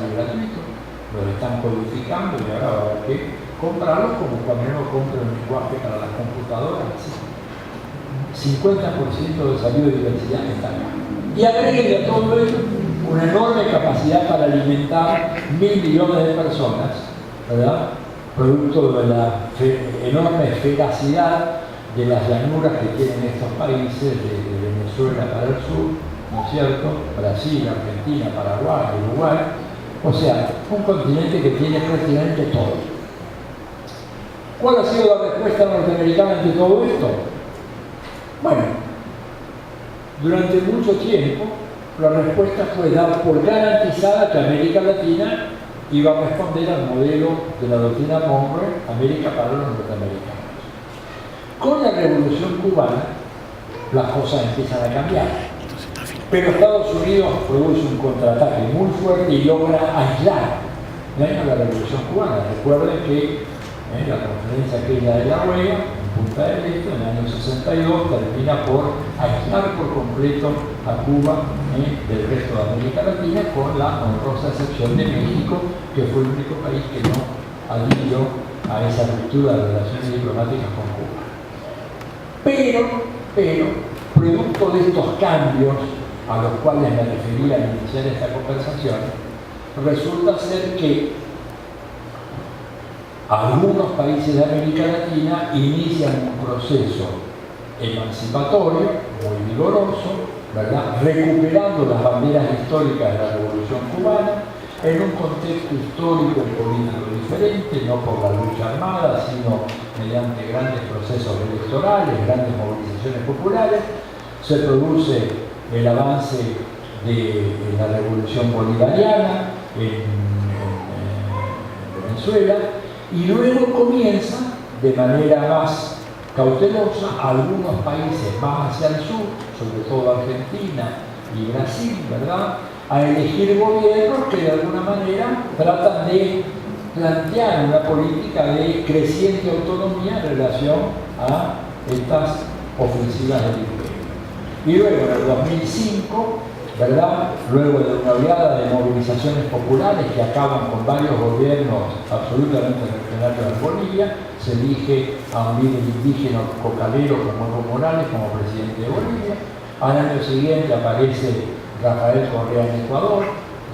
salir gratuito, los están codificando y ahora va a haber que comprarlos como cuando uno compra un lenguaje para las computadoras. 50% de esa biodiversidad está acá. Y agregue a todo esto una enorme capacidad para alimentar 1.000 millones de personas, ¿verdad? Producto de la enorme fecacidad de las llanuras que tienen estos países, de Venezuela para el sur, ¿no es cierto? Brasil, Argentina, Paraguay, Uruguay. O sea, un continente que tiene prácticamente todo. ¿Cuál ha sido la respuesta norteamericana ante todo esto? Bueno, durante mucho tiempo la respuesta fue dar por garantizada que América Latina iba a responder al modelo de la doctrina Monroe, América para los norteamericanos. Con la Revolución Cubana, las cosas empiezan a cambiar. Pero Estados Unidos produce un contraataque muy fuerte y logra aislar la Revolución Cubana. Recuerden que la conferencia aquella de La Vega, en Punta del Este, en el año 62, termina por aislar por completo a Cuba del resto de América Latina, con la honrosa excepción de México, que fue el único país que no adhirió a esa ruptura de relaciones diplomáticas con Cuba. Pero, producto de estos cambios a los cuales me refería al iniciar esta conversación, resulta ser que algunos países de América Latina inician un proceso emancipatorio muy vigoroso, ¿verdad? Recuperando las banderas históricas de la Revolución Cubana en un contexto histórico y político diferente, no por la lucha armada, sino mediante grandes procesos electorales, grandes movilizaciones populares. Se produce el avance de la Revolución Bolivariana en Venezuela, y luego comienza de manera más cautelosa algunos países más hacia el sur, sobre todo Argentina y Brasil, ¿verdad?, a elegir gobiernos que de alguna manera tratan de plantear una política de creciente autonomía en relación a estas ofensivas del imperio. Y luego en el 2005, ¿verdad?, luego de una oleada de movilizaciones populares que acaban con varios gobiernos absolutamente reaccionarios en Bolivia, se elige a un líder indígena cocalero como Evo Morales como presidente de Bolivia. Al año siguiente aparece Rafael Correa en Ecuador,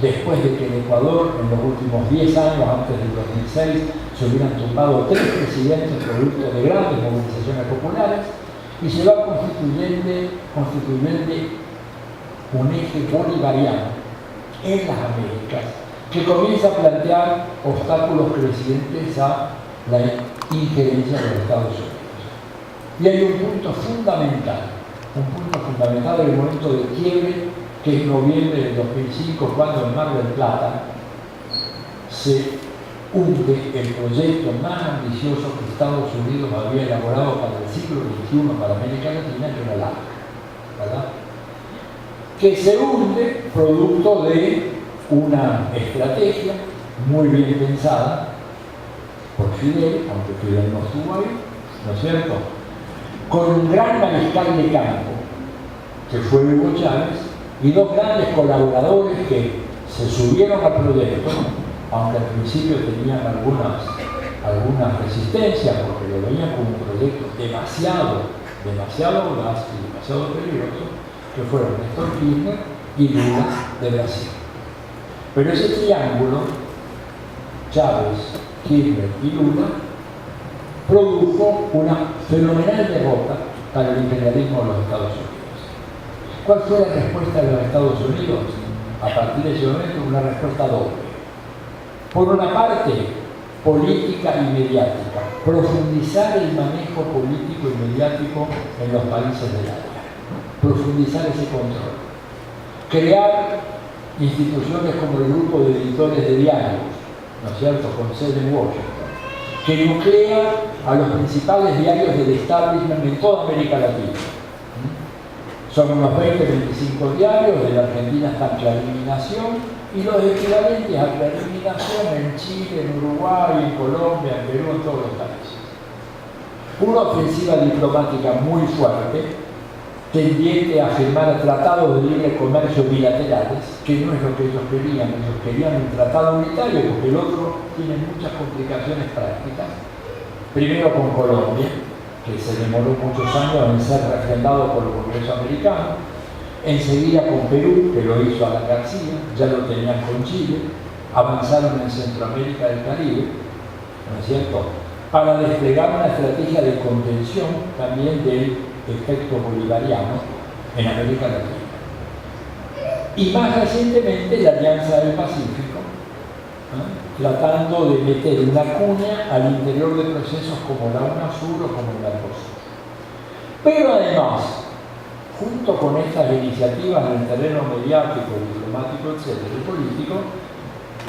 después de que en Ecuador en los últimos 10 años, antes del 2006, se hubieran tumbado 3 presidentes producto de grandes movilizaciones populares, y se va constituyendo un eje bolivariano en las Américas que comienza a plantear obstáculos crecientes a la injerencia de los Estados Unidos. Y hay un punto fundamental en el momento de quiebre, que es noviembre del 2005, cuando en Mar del Plata se hunde el proyecto más ambicioso que Estados Unidos había elaborado para el siglo XXI para América Latina, que era el ALCA, ¿verdad?, que se hunde producto de una estrategia muy bien pensada por Fidel, aunque Fidel no estuvo ahí, ¿no es cierto?, con un gran mariscal de campo, que fue Hugo Chávez, y dos grandes colaboradores que se subieron al proyecto, aunque al principio tenían algunas resistencias, porque lo veían como un proyecto demasiado audaz y demasiado peligroso, que fueron Néstor Kirchner y Lula de Brasil. Pero ese triángulo, Chávez, Kirchner y Lula, produjo una fenomenal derrota para el imperialismo de los Estados Unidos. ¿Cuál fue la respuesta de los Estados Unidos? A partir de ese momento, una respuesta doble. Por una parte, política y mediática, profundizar el manejo político y mediático en los países del área, profundizar ese control, crear instituciones como el grupo de editores de diarios, ¿no es cierto?, con sede en Washington, que nuclea a los principales diarios del establishment en toda América Latina. Son unos 20-25 diarios, de la Argentina está Clarín y Nación, y los equivalentes a Clarín y Nación en Chile, en Uruguay, en Colombia, en Perú, en todos los países. Una ofensiva diplomática muy fuerte tendiente a firmar tratados de libre comercio bilaterales, que no es lo que ellos querían un tratado unitario, porque el otro tiene muchas complicaciones prácticas. Primero con Colombia, que se demoró muchos años en ser refrendado por el Congreso americano. Enseguida con Perú, que lo hizo Alan García, ya lo tenían con Chile, avanzaron en Centroamérica del Caribe, ¿no es cierto?, para desplegar una estrategia de contención también del efecto bolivariano en América Latina. Y más recientemente la Alianza del Pacífico, ¿no?, tratando de meter una cuña al interior de procesos como la UNASUR o como el Mercosur. Pero además, junto con estas iniciativas en el terreno mediático, diplomático, etcétera, y político,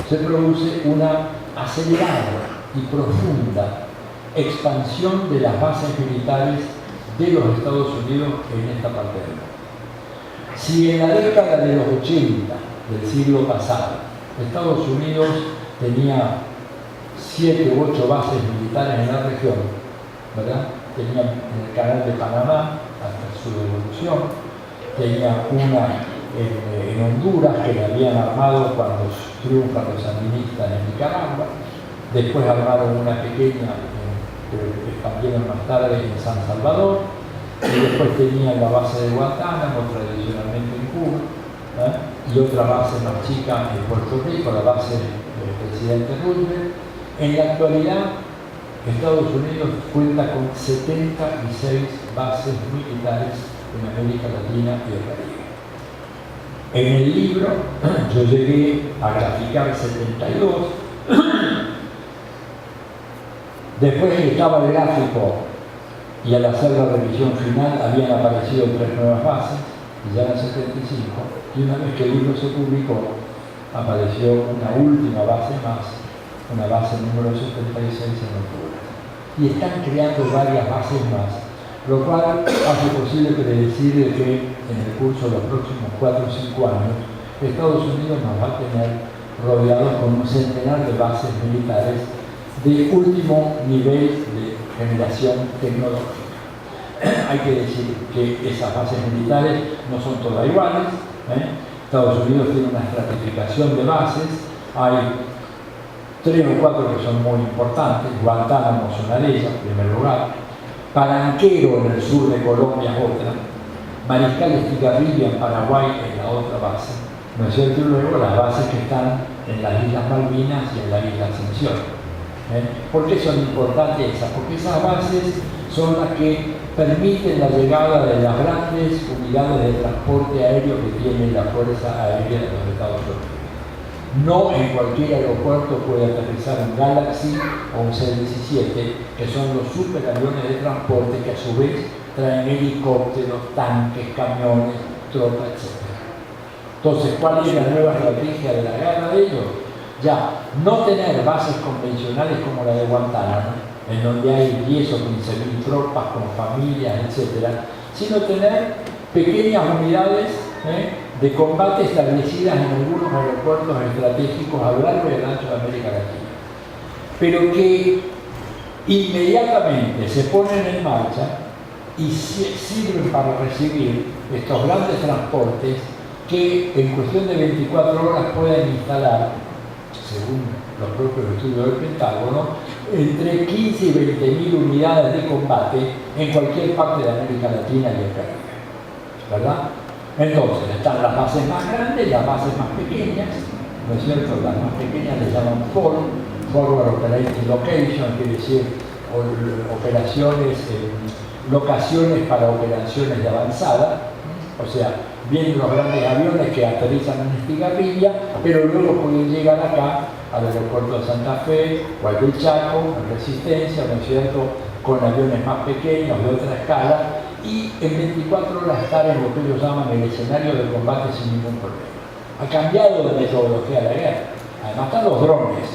se produce una acelerada y profunda expansión de las bases militares de los Estados Unidos en esta parte del mundo. Si en la década de los 80 del siglo pasado Estados Unidos tenía 7 u 8 bases militares en la región, ¿verdad? Tenía en el canal de Panamá hasta su devolución, tenía una en Honduras que la habían armado cuando triunfan los sandinistas en Nicaragua, después armaron una pequeña que expandieron más tarde en San Salvador, y después tenían la base de Guantánamo, tradicionalmente en Cuba, y otra base más chica en Puerto Rico, la base del presidente Roosevelt. En la actualidad, Estados Unidos cuenta con 76 bases militares en América Latina y el Caribe. En el libro yo llegué a graficar 72. Después estaba el gráfico y al hacer la revisión final habían aparecido 3 nuevas bases, y ya eran 75, y una vez que el libro se publicó apareció una última base más, una base número 76 en Honduras. Y están creando varias bases más, lo cual hace posible predecir que en el curso de los próximos 4 o 5 años Estados Unidos nos va a tener rodeados con un centenar de bases militares de último nivel de generación tecnológica. Hay que decir que esas bases militares no son todas iguales, Estados Unidos tiene una estratificación de bases, hay 3 o 4 que son muy importantes. Guantánamo es una de ellas, en primer lugar. Paranquero en el sur de Colombia es otra. Mariscal Estigarribia en Paraguay es la otra base, ¿no es cierto? Y luego las bases que están en las Islas Malvinas y en la Isla Ascensión. ¿Por qué son importantes esas? Porque esas bases son las que permiten la llegada de las grandes unidades de transporte aéreo que tiene la Fuerza Aérea de los Estados Unidos. No en cualquier aeropuerto puede aterrizar un Galaxy o un C-17, que son los superaviones de transporte que a su vez traen helicópteros, tanques, camiones, tropas, etc. Entonces, ¿cuál es la nueva estrategia de la guerra de ellos? Ya, no tener bases convencionales como la de Guantánamo, en donde hay 10 o 15.000 tropas con familias, etc., sino tener pequeñas unidades de combate establecidas en algunos aeropuertos estratégicos a lo largo y a lo ancho de América Latina, pero que inmediatamente se ponen en marcha y sirven para recibir estos grandes transportes que en cuestión de 24 horas pueden instalar, según los propios estudios del Pentágono, entre 15 y 20.000 unidades de combate en cualquier parte de América Latina y el Caribe, ¿verdad? Entonces, están las bases más grandes, las bases más pequeñas, ¿no es cierto? Las más pequeñas les llaman Forward Operating Location, quiere decir operaciones, locaciones para operaciones de avanzada, o sea, vienen los grandes aviones que aterrizan en Estigarribia, pero luego pueden llegar acá al aeropuerto de Santa Fe o al del Chaco, en Resistencia, ¿no es cierto?, con aviones más pequeños, de otra escala, y en 24 horas estar en lo que ellos llaman el escenario de combate sin ningún problema. Ha cambiado de metodología la guerra. Además están los drones.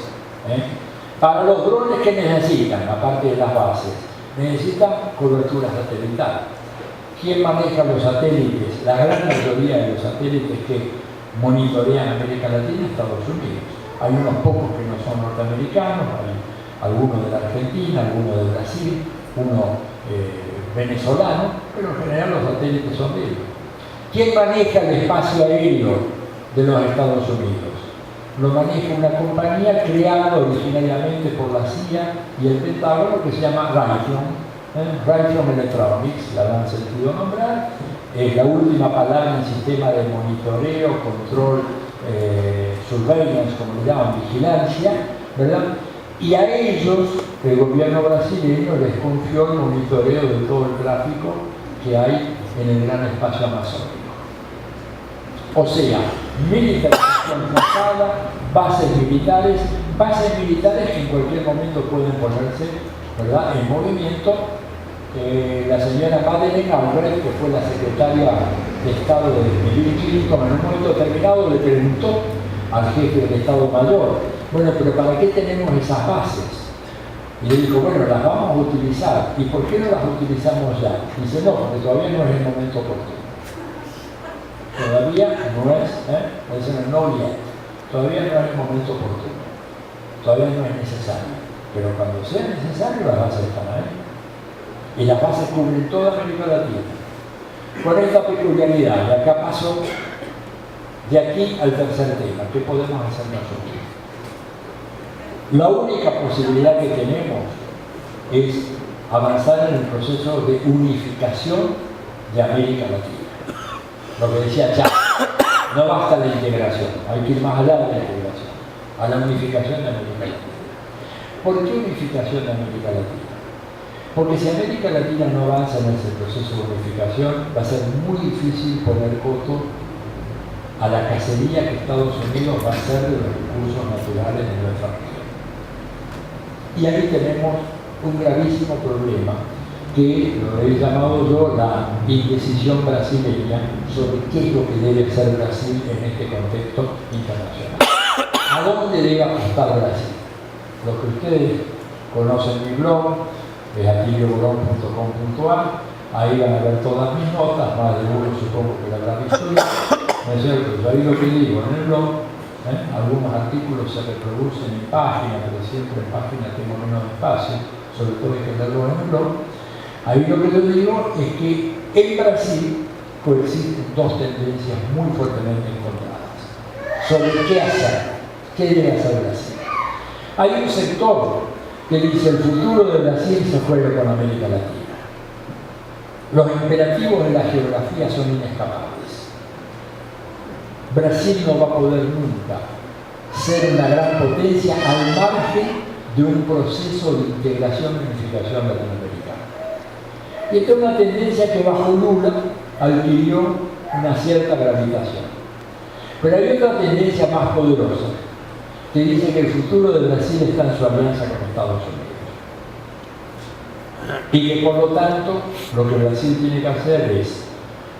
Para los drones, ¿qué necesitan? Aparte de las bases, necesitan cobertura satelital. ¿Quién maneja los satélites? La gran mayoría de los satélites que monitorean América Latina, Estados Unidos. Hay unos pocos que no son norteamericanos, hay algunos de la Argentina, algunos de Brasil, uno venezolano, pero en general los satélites son de ellos. ¿Quién maneja el espacio aéreo de los Estados Unidos? Lo maneja una compañía creada originariamente por la CIA y el Pentágono que se llama Raytheon Electronics, la han sentido nombrar. Es la última palabra en sistema de monitoreo, control, surveillance, como le llaman, vigilancia, ¿verdad? Y a ellos, el gobierno brasileño les confió el monitoreo de todo el tráfico que hay en el gran espacio amazónico. O sea, militarización forzada, bases militares que en cualquier momento pueden ponerse, ¿verdad?, en movimiento. La señora Madeleine Albright, que fue la secretaria de Estado de Bill Clinton, en un momento determinado le preguntó al jefe del Estado Mayor: bueno, pero ¿para qué tenemos esas bases? Y le dijo: bueno, las vamos a utilizar. ¿Y por qué no las utilizamos ya? Dice: no, porque todavía no es el momento oportuno. Todavía no es, dicen no yet. Todavía no es el momento oportuno. Todavía no es necesario. Pero cuando sea necesario, las bases están ahí. Y las bases cubren toda América Latina. Con esta peculiaridad, y acá paso de aquí al tercer tema: ¿qué podemos hacer nosotros? La única posibilidad que tenemos es avanzar en el proceso de unificación de América Latina. Lo que decía Chávez, no basta la integración, hay que ir más allá de la integración, a la unificación de América Latina. ¿Por qué unificación de América Latina? Porque si América Latina no avanza en ese proceso de unificación, va a ser muy difícil poner coto a la cacería que Estados Unidos va a hacer de los recursos naturales de nuestra región. Y ahí tenemos un gravísimo problema que lo he llamado yo la indecisión brasileña sobre qué es lo que debe ser Brasil en este contexto internacional. ¿A dónde debe apostar Brasil? Los que ustedes conocen mi blog, es atiliobolón.com.ar, ahí van a ver todas mis notas, más de uno supongo que la habrá visto, ¿no es cierto? Yo ahí lo que digo en el blog, algunos artículos se reproducen en página, pero siempre en página tengo menos espacio, sobre todo hay que leerlo en el blog. Ahí lo que yo digo es que en Brasil coexisten dos tendencias muy fuertemente encontradas sobre qué hacer, qué debe hacer Brasil. Hay un sector que dice: el futuro de Brasil se juega con América Latina. Los imperativos de la geografía son inescapables. Brasil no va a poder nunca ser una gran potencia al margen de un proceso de integración y unificación latinoamericana. Y esta es una tendencia que bajo Lula adquirió una cierta gravitación. Pero hay otra tendencia más poderosa que dice que el futuro de Brasil está en su alianza con Estados Unidos. Y que por lo tanto lo que Brasil tiene que hacer es,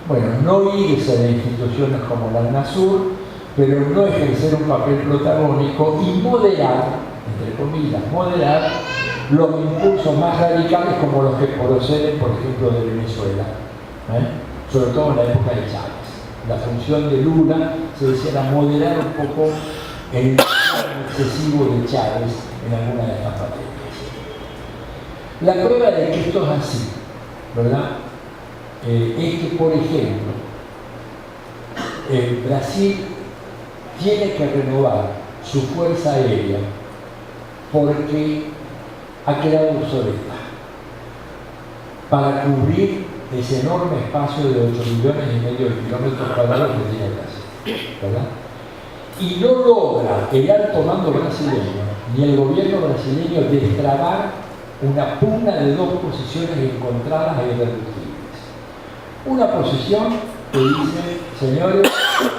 bueno, no irse de instituciones como la UNASUR, pero no ejercer un papel protagónico y moderar, entre comillas, moderar los impulsos más radicales como los que proceden, por ejemplo, de Venezuela, sobre todo en la época de Chávez. La función de Lula se decía era moderar un poco el excesivo de Chávez en alguna de estas materias. La prueba de que esto es así, ¿verdad?, es que, por ejemplo, Brasil tiene que renovar su fuerza aérea porque ha quedado obsoleta para cubrir ese enorme espacio de 8,5 millones de kilómetros cuadrados que tiene Brasil, ¿verdad? Y no logra el alto mando brasileño ni el gobierno brasileño destrabar una pugna de dos posiciones encontradas e irreductibles. Una posición que dice: señores,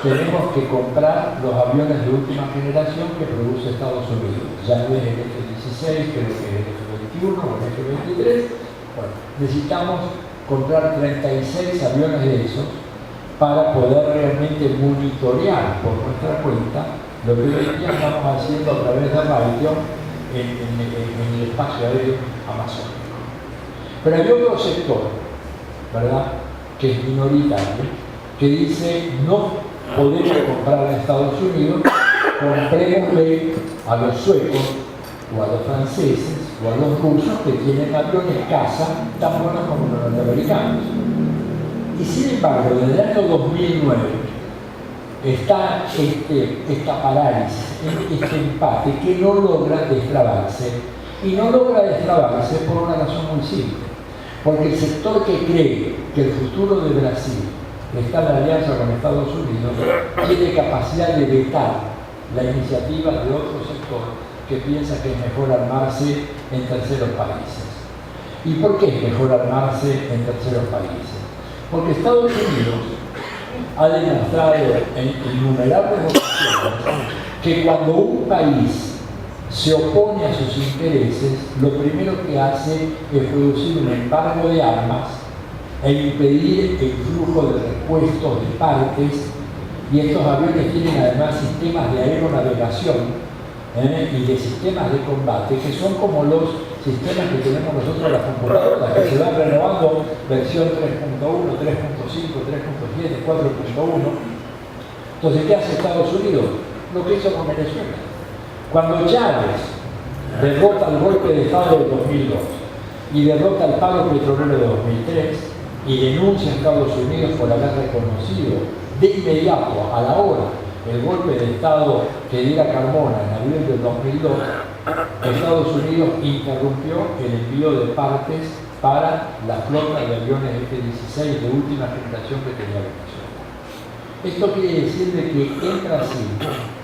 tenemos que comprar los aviones de última generación que produce Estados Unidos. Ya no es el F-16, creo que es el F-21 o el F-23. Bueno, necesitamos comprar 36 aviones de esos para poder realmente monitorear por nuestra cuenta lo que hoy día estamos haciendo a través de Raytheon en el espacio aéreo amazónico. Pero hay otro sector, ¿verdad?, que es minoritario, que dice: no podemos comprar a Estados Unidos, comprémosle a los suecos o a los franceses, o a los rusos que tienen aviones caza tan buenos como los norteamericanos. Y sin embargo, desde el año 2009 está esta parálisis, este empate que no logra destrabarse. Y no logra destrabarse por una razón muy simple. Porque el sector que cree que el futuro de Brasil está en la alianza con Estados Unidos tiene capacidad de vetar la iniciativa de otro sector que piensa que es mejor armarse en terceros países. ¿Y por qué es mejor armarse en terceros países? Porque Estados Unidos ha demostrado en innumerables ocasiones que cuando un país se opone a sus intereses, lo primero que hace es producir un embargo de armas e impedir el flujo de repuestos de partes, y estos aviones tienen además sistemas de aeronavegación y de sistemas de combate que son como los sistemas que tenemos nosotros en las computadoras, que se van renovando versión 3.1, 3.5, 3.7, 4.1. Entonces, ¿qué hace Estados Unidos? Lo que hizo con Venezuela. Cuando Chávez derrota el golpe de Estado de 2002 y derrota el paro petrolero de 2003 y denuncia a Estados Unidos por haber reconocido de inmediato, a la hora, el golpe de Estado que diera Carmona en abril del 2002, Estados Unidos interrumpió el envío de partes para la flota de aviones F-16 de última generación que tenía Venezuela. Esto quiere decir de que en Brasil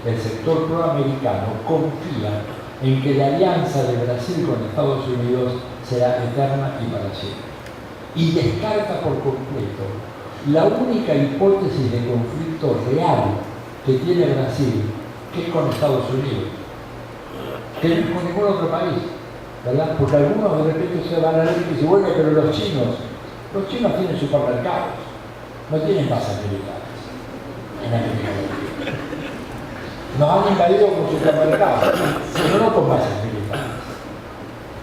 el sector proamericano confía en que la alianza de Brasil con Estados Unidos será eterna y para siempre. Y descarta por completo la única hipótesis de conflicto real que tiene Brasil, que es con Estados Unidos, que no es con ningún otro país, ¿verdad? Porque algunos de repente se van a ver y dicen, bueno, pero los chinos tienen supermercados, no tienen bases militares en América Latina. Nos han invadido con supermercados, pero no con bases militares.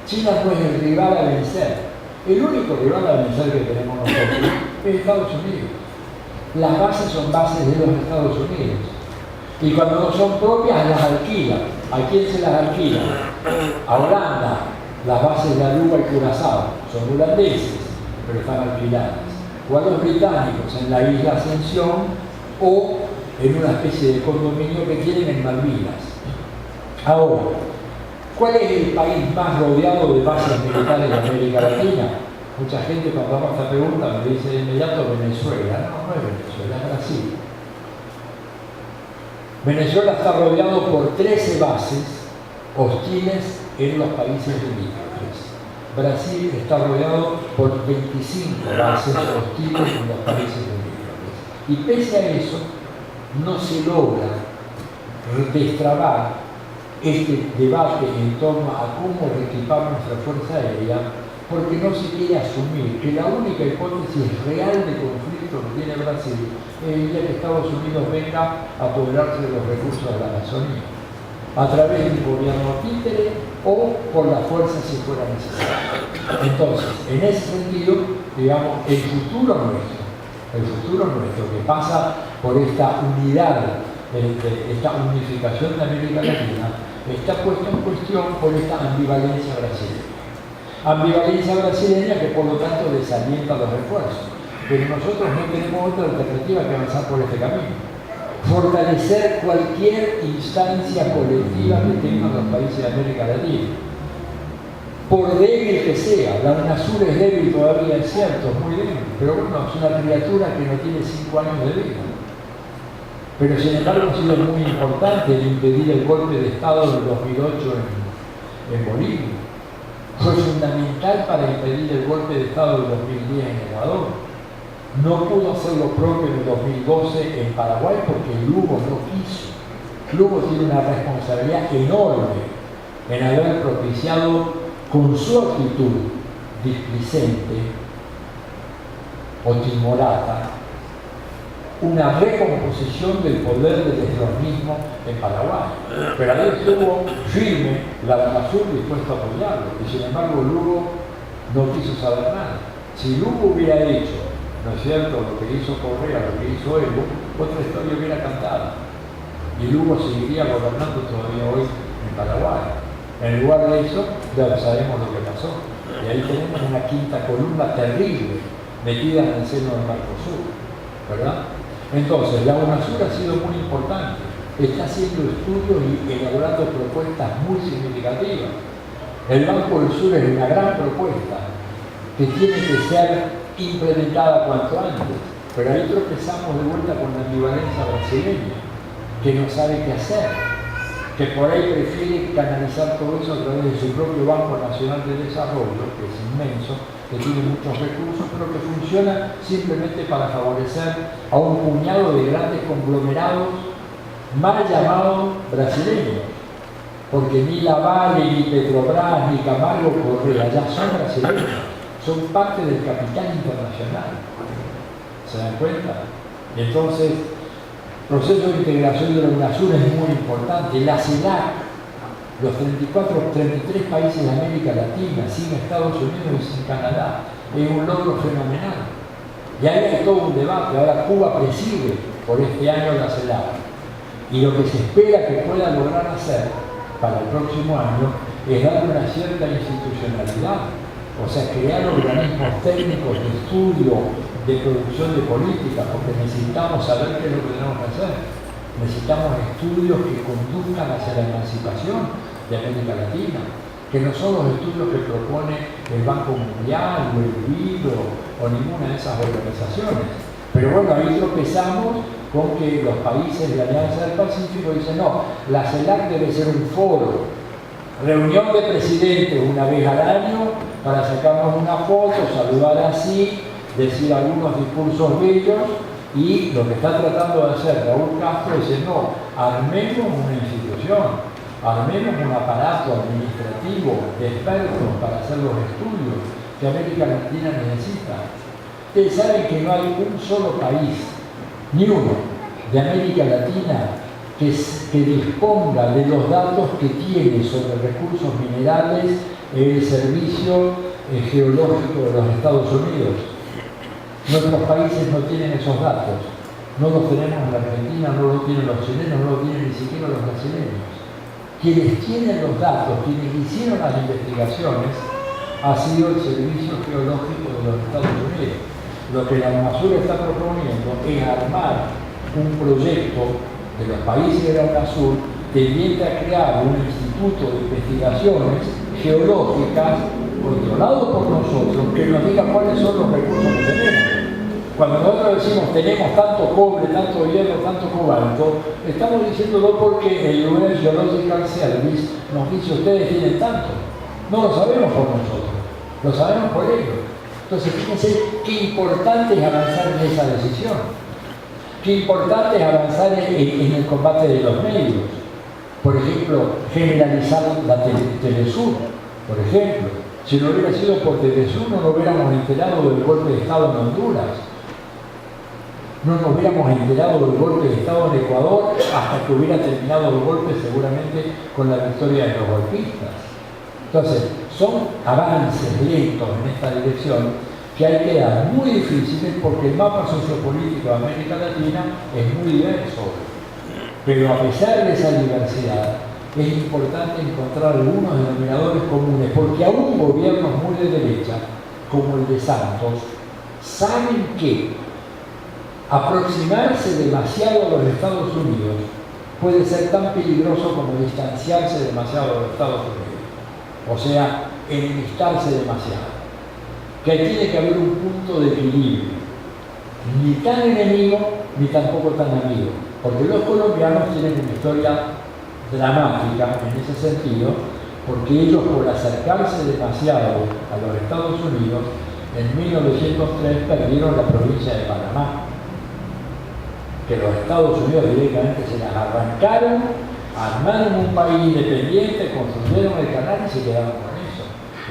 China no es el rival a vencer. El único rival a vencer que tenemos nosotros es Estados Unidos. Las bases son bases de los Estados Unidos. Y cuando no son propias, las alquilan. ¿A quién se las alquila? A Holanda. Las bases de Aruba y Curazao son holandeses, pero están alquiladas. O a los británicos en la isla Ascensión o en una especie de condominio que tienen en Malvinas. Ahora, ¿cuál es el país más rodeado de bases militares de América Latina? Mucha gente cuando hago esta pregunta me dice de inmediato Venezuela. No, no es Venezuela, es Brasil. Venezuela está rodeado por 13 bases hostiles en los países limítrofes. Brasil está rodeado por 25 bases hostiles en los países limítrofes. Y pese a eso, no se logra destrabar este debate en torno a cómo reequipar nuestra fuerza aérea, porque no se quiere asumir que la única hipótesis real de conflicto que tiene Brasil es el día que Estados Unidos venga a apoderarse de los recursos de la Amazonía, a través de un gobierno títere o por la fuerza si fuera necesario. Entonces, en ese sentido, digamos, el futuro nuestro, que pasa por esta unidad, esta unificación de América Latina, está puesto en cuestión por esta ambivalencia brasileña. Ambivalencia brasileña que por lo tanto desalienta los esfuerzos. Pero nosotros no tenemos otra alternativa que avanzar por este camino. Fortalecer cualquier instancia colectiva que tengan los países de América Latina. Por débil que sea, la UNASUR es débil todavía, es cierto, es muy débil, pero bueno, es una criatura que no tiene 5 años de vida. Pero sin embargo ha sido muy importante el impedir el golpe de Estado del 2008 en Bolivia. Fue fundamental para impedir el golpe de Estado del 2010 en Ecuador. No pudo hacer lo propio en el 2012 en Paraguay porque Lugo no quiso. Lugo tiene una responsabilidad enorme en haber propiciado con su actitud displicente o timorata una recomposición del poder del destronismo en Paraguay. Pero ahí estuvo firme la UNASUR dispuesto a apoyarlo, y sin embargo Lugo no quiso saber nada. Si Lugo hubiera hecho, ¿no es cierto?, lo que hizo Correa, lo que hizo Evo, otra historia hubiera cantado. Y Lugo seguiría gobernando todavía hoy en Paraguay. En lugar de eso, ya sabemos lo que pasó. Y ahí tenemos una quinta columna terrible metida en el seno del Mercosur, ¿verdad? Entonces, la UNASUR ha sido muy importante. Está haciendo estudios y elaborando propuestas muy significativas. El Banco del Sur es una gran propuesta que tiene que ser implementada cuanto antes. Pero ahí tropezamos de vuelta con la ambivalencia brasileña, que no sabe qué hacer, que por ahí prefiere canalizar todo eso a través de su propio Banco Nacional de Desarrollo, que es inmenso, que tiene muchos recursos, pero que funciona simplemente para favorecer a un puñado de grandes conglomerados mal llamados brasileños, porque ni Lavalle, ni Petrobras, ni Camargo Correa ya son brasileños, son parte del capital internacional. ¿Se dan cuenta? Y entonces, el proceso de integración de la UNASUR es muy importante. La CELAC, los 33 países de América Latina, sin Estados Unidos y sin Canadá, es un logro fenomenal. Y ahí hay todo un debate. Ahora Cuba preside por este año la CELAC. Y lo que se espera que pueda lograr hacer para el próximo año es darle una cierta institucionalidad. O sea, crear organismos técnicos de estudio, de producción de políticas, porque necesitamos saber qué es lo que tenemos que hacer. Necesitamos estudios que conduzcan hacia la emancipación de América Latina, que no son los estudios que propone el Banco Mundial, o el BID, o ninguna de esas organizaciones. Pero bueno, ahí tropezamos con que los países de la Alianza del Pacífico dicen, no, la CELAC debe ser un foro, reunión de presidentes una vez al año para sacarnos una foto, saludar así, decir algunos discursos bellos, y lo que está tratando de hacer Raúl Castro es decir, no, armemos una institución, armemos un aparato administrativo de expertos para hacer los estudios que América Latina necesita. Ustedes saben que no hay un solo país, ni uno, de América Latina que disponga de los datos que tiene sobre recursos minerales el Servicio Geológico de los Estados Unidos. Nuestros países no tienen esos datos, no los tenemos en la Argentina, no los tienen los chilenos, no los tienen ni siquiera los brasileños. Quienes tienen los datos, quienes hicieron las investigaciones, ha sido el Servicio Geológico de los Estados Unidos. Lo que la UNASUR está proponiendo es armar un proyecto de los países de la UNASUR tendiente a crear un instituto de investigaciones geológicas controlado por nosotros, que nos diga cuáles son los recursos que tenemos. Cuando nosotros decimos tenemos tanto cobre, tanto hierro, tanto cobalto, estamos diciéndolo porque el US Geological Service nos dice ustedes tienen tanto. No lo sabemos por nosotros, lo sabemos por ellos. Entonces fíjense qué importante es avanzar en esa decisión, qué importante es avanzar en el combate de los medios. Por ejemplo, generalizar la Telesur, por ejemplo. Si no hubiera sido por Telesur, no nos hubiéramos enterado del golpe de Estado en Honduras. No nos hubiéramos enterado del golpe de Estado en Ecuador hasta que hubiera terminado el golpe seguramente con la victoria de los golpistas. Entonces, son avances lentos en esta dirección que hay que dar muy difíciles porque el mapa sociopolítico de América Latina es muy diverso. Pero a pesar de esa diversidad, es importante encontrar algunos denominadores comunes, porque aún gobiernos muy de derecha, como el de Santos, saben que aproximarse demasiado a los Estados Unidos puede ser tan peligroso como distanciarse demasiado de los Estados Unidos. O sea, enemistarse demasiado. Que tiene que haber un punto de equilibrio. Ni tan enemigo, ni tampoco tan amigo. Porque los colombianos tienen una historia dramática en ese sentido, porque ellos por acercarse demasiado a los Estados Unidos, en 1903 perdieron la provincia de Panamá, que los Estados Unidos directamente se las arrancaron, armaron un país independiente, construyeron el canal y se quedaron con eso.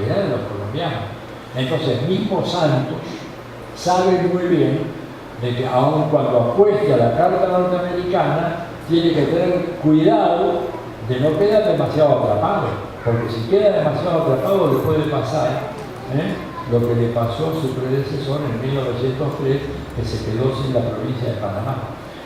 Era de los colombianos. Entonces, mismo Santos sabe muy bien de que aun cuando apueste a la Carta Norteamericana, tiene que tener cuidado de no quedar demasiado atrapado, porque si queda demasiado atrapado le puede pasar lo que le pasó a su predecesor en 1903, que se quedó sin la provincia de Panamá.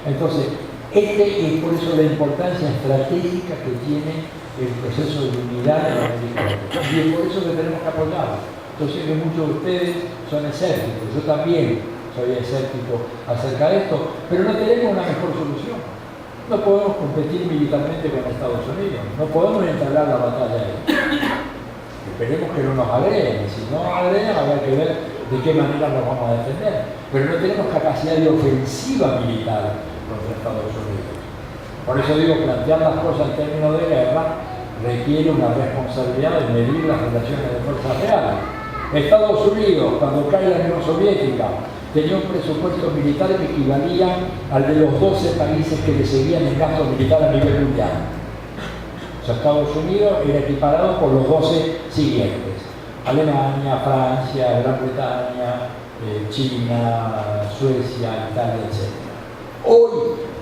Entonces, Es por eso la importancia estratégica que tiene el proceso de unidad en América Latina. Y es por eso que tenemos que apoyarlo. Entonces, que muchos de ustedes son escépticos, yo también soy escéptico acerca de esto, pero no tenemos una mejor solución. No podemos competir militarmente con Estados Unidos, no podemos entablar la batalla ahí. Esperemos que no nos agreguen, si no agregan habrá que ver de qué manera nos vamos a defender. Pero no tenemos capacidad de ofensiva militar contra Estados Unidos. Por eso digo, plantear las cosas en términos de guerra requiere una responsabilidad de medir las relaciones de fuerzas reales. Estados Unidos, cuando cae la Unión Soviética, tenía un presupuesto militar que equivalía al de los 12 países que le seguían en gasto militar a nivel mundial. O sea, Estados Unidos era equiparado por los 12 siguientes: Alemania, Francia, Gran Bretaña, China, Suecia, Italia, etc. Hoy,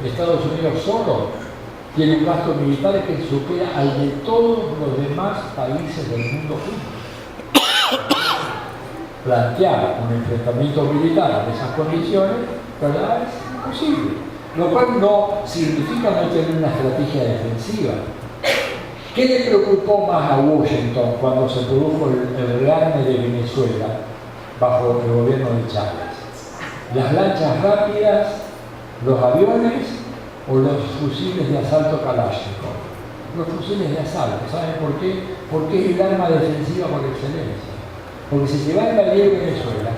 Estados Unidos solo tiene un gasto militar que supera al de todos los demás países del mundo juntos. Plantear un enfrentamiento militar en esas condiciones, ¿verdad?, es imposible. Lo cual no significa no tener una estrategia defensiva. ¿Qué le preocupó más a Washington cuando se produjo el rearme de Venezuela bajo el gobierno de Chávez? ¿Las lanchas rápidas, los aviones o los fusiles de asalto Kalashnikov? Los fusiles de asalto. ¿Saben por qué? Porque es el arma defensiva por excelencia. Porque si se va a invadir Venezuela,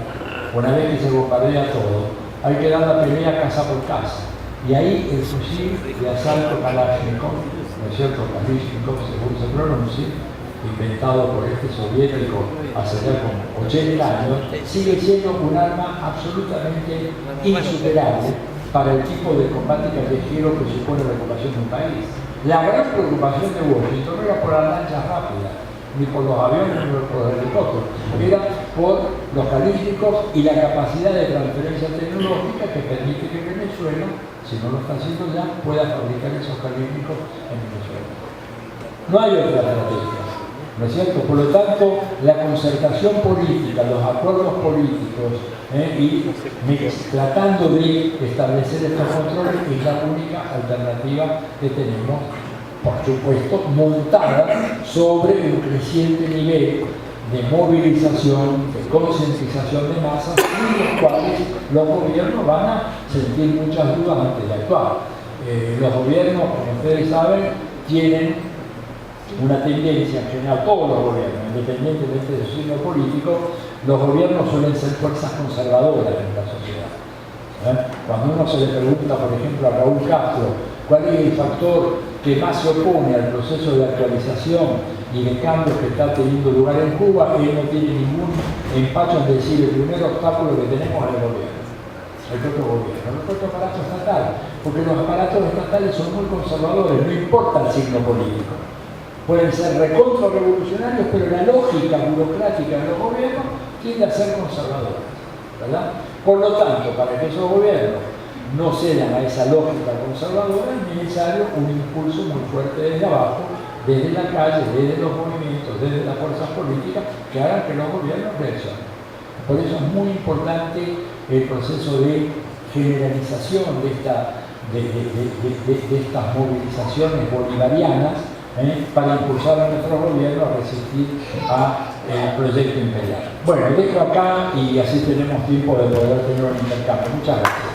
una vez que se bombardea todo, hay que dar la pelea casa por casa. Y ahí el fusil de asalto Kalashnikov, ¿no es cierto?, Kalashnikov según se pronuncia, inventado por este soviético hace ya como 80 años, sigue siendo un arma absolutamente insuperable para el tipo de combate callejero que supone la ocupación de un país. La gran preocupación de Washington no era por las lanchas rápidas, ni por los aviones, ni por los helicópteros, era por los Kalashnikov y la capacidad de transferencia tecnológica que permite que Venezuela, si no lo está haciendo ya, pueda fabricar esos Kalashnikov en Venezuela. No hay otra estrategia, ¿no es cierto? Por lo tanto, la concertación política, los acuerdos políticos y tratando de establecer estos controles es la única alternativa que tenemos, por supuesto, montada sobre un creciente nivel de movilización, de concientización de masas, en los cuales los gobiernos van a sentir muchas dudas antes de actuar. Los gobiernos, como ustedes saben, tienen una tendencia en general, todos los gobiernos, independientemente de su signo político, los gobiernos suelen ser fuerzas conservadoras en la sociedad. Cuando uno se le pregunta, por ejemplo, a Raúl Castro, cuál es el factor que más se opone al proceso de actualización y de cambio que está teniendo lugar en Cuba, él no tiene ningún empacho en decir el primer obstáculo que tenemos es el gobierno, el propio gobierno, el propio aparato estatal, porque los aparatos estatales son muy conservadores, no importa el signo político. Pueden ser recontra-revolucionarios, pero la lógica burocrática de los gobiernos tiende a ser conservadora, ¿verdad? Por lo tanto, para que esos gobiernos no cedan a esa lógica conservadora, es necesario un impulso muy fuerte desde abajo, desde la calle, desde los movimientos, desde las fuerzas políticas, que hagan que los gobiernos reaccionen. Por eso es muy importante el proceso de generalización de estas movilizaciones bolivarianas, para impulsar a nuestro gobierno a resistir al proyecto imperial. Bueno, dejo acá y así tenemos tiempo de poder tener un intercambio. Muchas gracias.